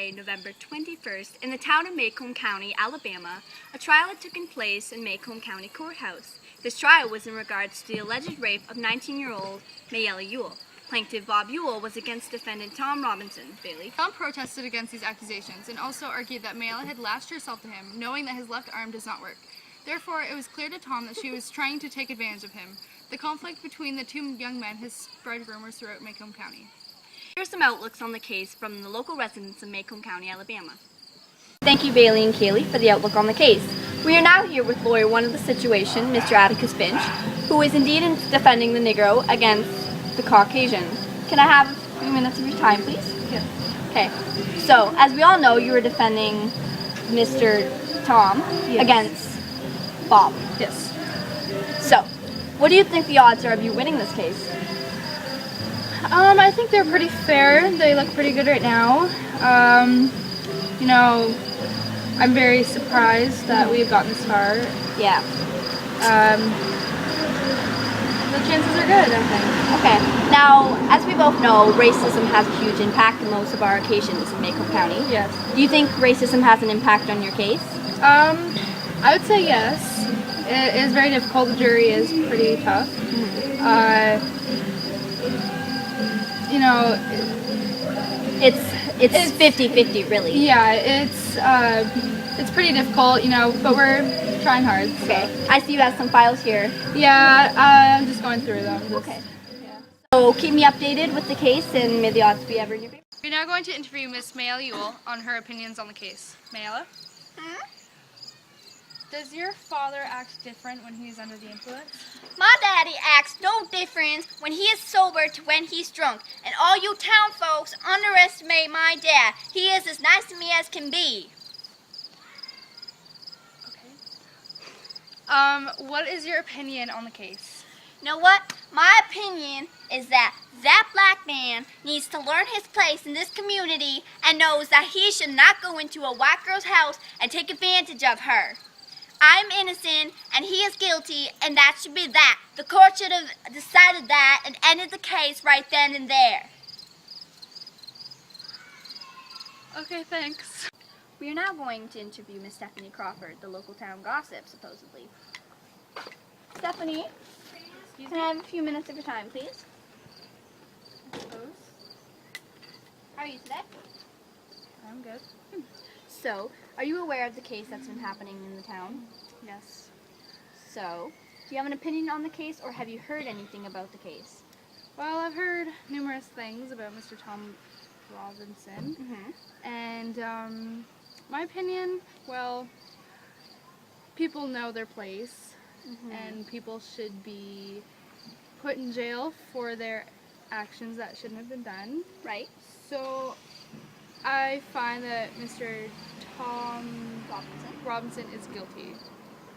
Thursday, November 21st, in the town of Macomb County, Alabama, a trial had taken place in Macomb County Courthouse. This trial was in regards to the alleged rape of 19-year-old Mayella Ewell. Plaintiff Bob Ewell was against defendant Tom Robinson. Bailey. Tom protested against these accusations and also argued that Mayella had lashed herself to him, knowing that his left arm does not work. Therefore, it was clear to Tom that she was trying to take advantage of him. The conflict between the two young men has spread rumors throughout Macomb County. Here are some outlooks on the case from the local residents of Macomb County, Alabama. Thank you, Bailey and Kaylee, for the outlook on the case. We are now here with lawyer one of the situation, Mr. Atticus Finch, who is indeed defending the Negro against the Caucasian. Can I have a few minutes of your time, please? Yes. Okay. So, as we all know, you were defending Mr. Tom against Bob. Yes. So, what do you think the odds are of you winning this case? I think they're pretty fair. They look pretty good right now. I'm very surprised that we've gotten this far. Yeah. The chances are good, I think. Okay. Now, as we both know, racism has a huge impact in most of our occasions in Macomb County. Yes. Do you think racism has an impact on your case? I would say yes. It is very difficult. The jury is pretty tough. It's 50-50, really. Yeah, it's pretty difficult, but we're trying hard. So. Okay. I see you have some files here. Yeah, I'm just going through them. Okay. Yeah. So keep me updated with the case, and may the odds be ever in your favor. We're now going to interview Miss Mayella Ewell on her opinions on the case. Mayella? Does your father act different when he's under the influence? My daddy acts no different when he is sober to when he's drunk. And all you town folks underestimate my dad. He is as nice to me as can be. Okay. What is your opinion on the case? You know what? My opinion is that black man needs to learn his place in this community and knows that he should not go into a white girl's house and take advantage of her. I'm innocent, and he is guilty, and that should be that. The court should have decided that and ended the case right then and there. Okay, thanks. We are now going to interview Miss Stephanie Crawford, the local town gossip, supposedly. Stephanie, can I have a few minutes of your time, please? I suppose. How are you today? I'm good. So, are you aware of the case that's been happening in the town? Yes. So, do you have an opinion on the case, or have you heard anything about the case? Well, I've heard numerous things about Mr. Tom Robinson. And my opinion, well, people know their place, and people should be put in jail for their actions that shouldn't have been done. Right. So, I find that Mr. Tom Robinson is guilty.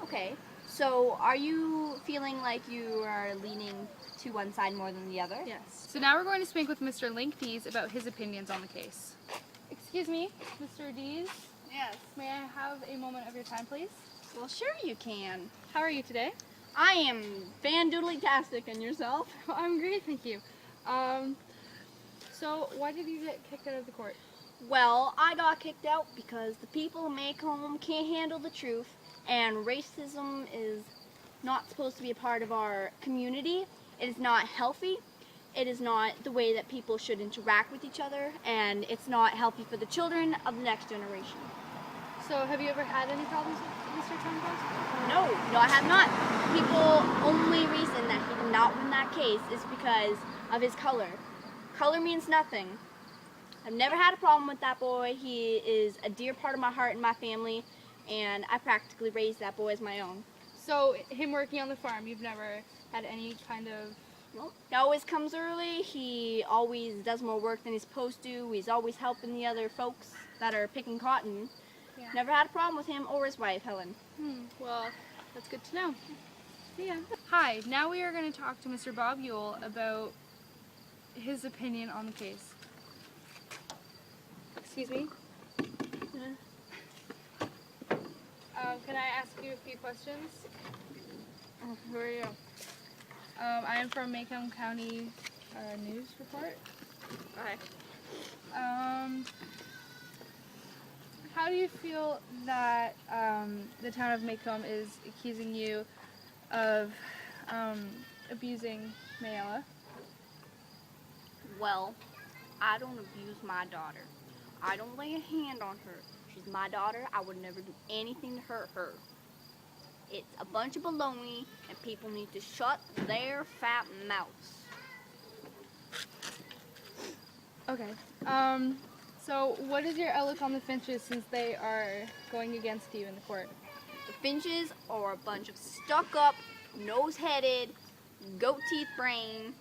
Okay. So, are you feeling like you are leaning to one side more than the other? Yes. So now we're going to speak with Mr. Link Dees about his opinions on the case. Excuse me, Mr. Dees? Yes. May I have a moment of your time, please? Well, sure you can. How are you today? I am fan-doodly-tastic, and yourself? I'm great, thank you. So why did you get kicked out of the court? Well, I got kicked out because the people in Macomb can't handle the truth, and racism is not supposed to be a part of our community. It is not healthy. It is not the way that people should interact with each other, and it's not healthy for the children of the next generation. So have you ever had any problems with Mr. Tom Robinson? No, I have not. People, only reason that he did not win that case is because of his color. Color means nothing. I've never had a problem with that boy. He is a dear part of my heart and my family, and I practically raised that boy as my own. So him working on the farm, you've never had any kind of... Well, he always comes early. He always does more work than he's supposed to. He's always helping the other folks that are picking cotton. Yeah. Never had a problem with him or his wife, Helen. Well, that's good to know. Yeah. Hi, now we are going to talk to Mr. Bob Ewell about his opinion on the case. Excuse me? Can I ask you a few questions? Who are you? I am from Macomb County News Report. Okay. how do you feel that the town of Macomb is accusing you of abusing Mayella? Well, I don't abuse my daughter. I don't lay a hand on her. She's my daughter. I would never do anything to hurt her. It's a bunch of baloney, and people need to shut their fat mouths. Okay. So what is your outlook on the Finches since they are going against you in the court? The Finches are a bunch of stuck-up, nose-headed, goat-teeth brain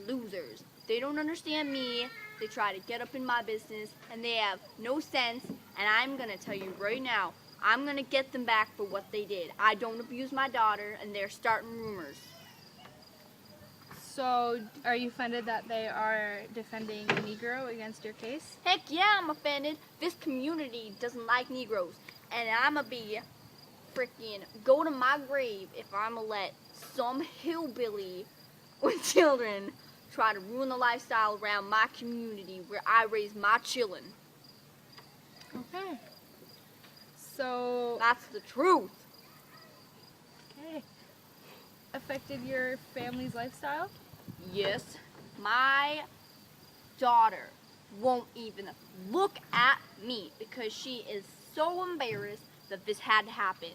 losers. They don't understand me. They try to get up in my business, and they have no sense, and I'm going to tell you right now, I'm going to get them back for what they did. I don't abuse my daughter, and they're starting rumors. So are you offended that they are defending a Negro against your case? Heck yeah, I'm offended. This community doesn't like Negroes, and I'm going to be freaking go to my grave if I'm going to let some hillbilly with children try to ruin the lifestyle around my community where I raise my children. Okay. So That's the truth. okay. Affected your family's lifestyle? Yes, my daughter won't even look at me because she is so embarrassed that this had to happen.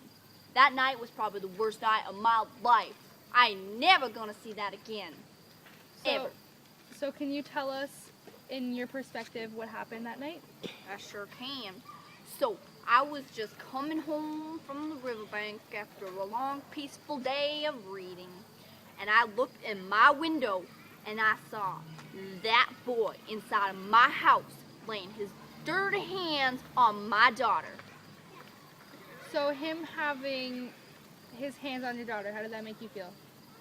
That night was probably the worst night of my life. I ain't never gonna see that again. Ever. So can you tell us, in your perspective, what happened that night? I sure can. So, I was just coming home from the riverbank after a long, peaceful day of reading. And I looked in my window and I saw that boy inside of my house laying his dirty hands on my daughter. So him having his hands on your daughter, how did that make you feel?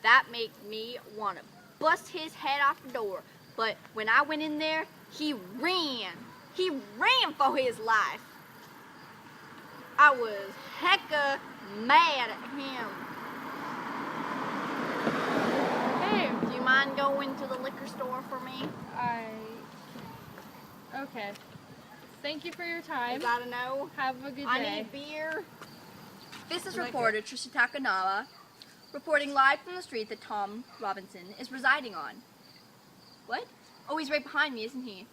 That made me want to bust his head off the door. But when I went in there, he ran. He ran for his life. I was hecka mad at him. Hey, Do you mind going to the liquor store for me? Okay. Thank you for your time. Is that a no? Have a good day. I need beer. This is I like reporter Trisha Takanawa reporting live from the street that Tom Robinson is residing on. What? Oh, he's right behind me, isn't he?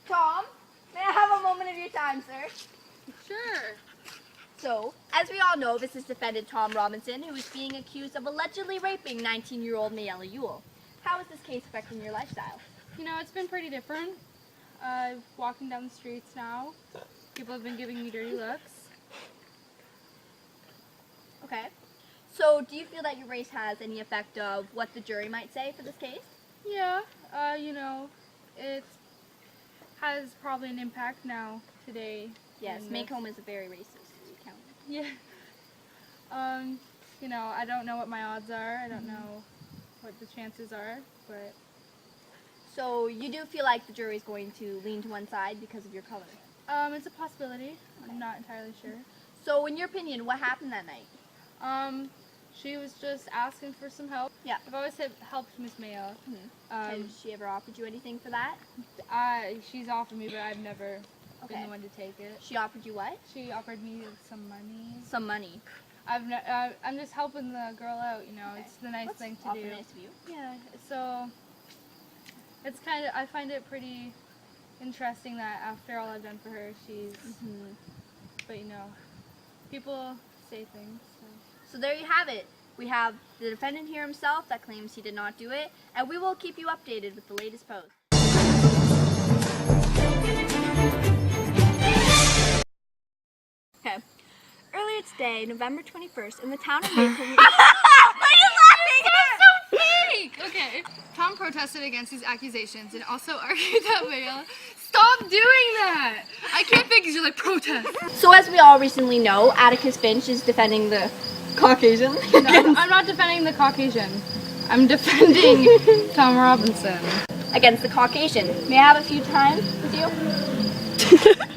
Tom, may I have a moment of your time, sir? Sure. So, as we all know, this is defendant Tom Robinson, who is being accused of allegedly raping 19-year-old Mayella Ewell. How is this case affecting your lifestyle? You know, it's been pretty different. Walking down the streets now, people have been giving me dirty looks. Okay. So, do you feel that your race has any effect of what the jury might say for this case? Yeah, you know, it has probably an impact now, today. Yes, in this- Macomb is a very racist county. Yeah. You know, I don't know what my odds are. I don't know what the chances are, but So, you do feel like the jury is going to lean to one side because of your color? it's a possibility. I'm not entirely sure. So, in your opinion, what happened that night? She was just asking for some help. Yeah. I've always helped Miss Mayo. Has she ever offered you anything for that? She's offered me, but I've never been Okay. the one to take it. She offered you what? She offered me some money. Some money. I'm just helping the girl out, you know. Okay. It's the nice That's thing to awfully do. nice of you. Yeah. So it's kind of, I find it pretty interesting that after all I've done for her, she's. But you know, people say things. So there you have it. We have the defendant here himself that claims he did not do it, and we will keep you updated with the latest post. Okay. Earlier today, November 21st, in the town of Macomb. Okay, Tom protested against these accusations and also argued that Mayella stop doing that. I can't think you're like protest. So as we all recently know, Atticus Finch is defending the Caucasian. No, I'm not defending the Caucasian. I'm defending Tom Robinson. Against the Caucasian. May I have a few times with you?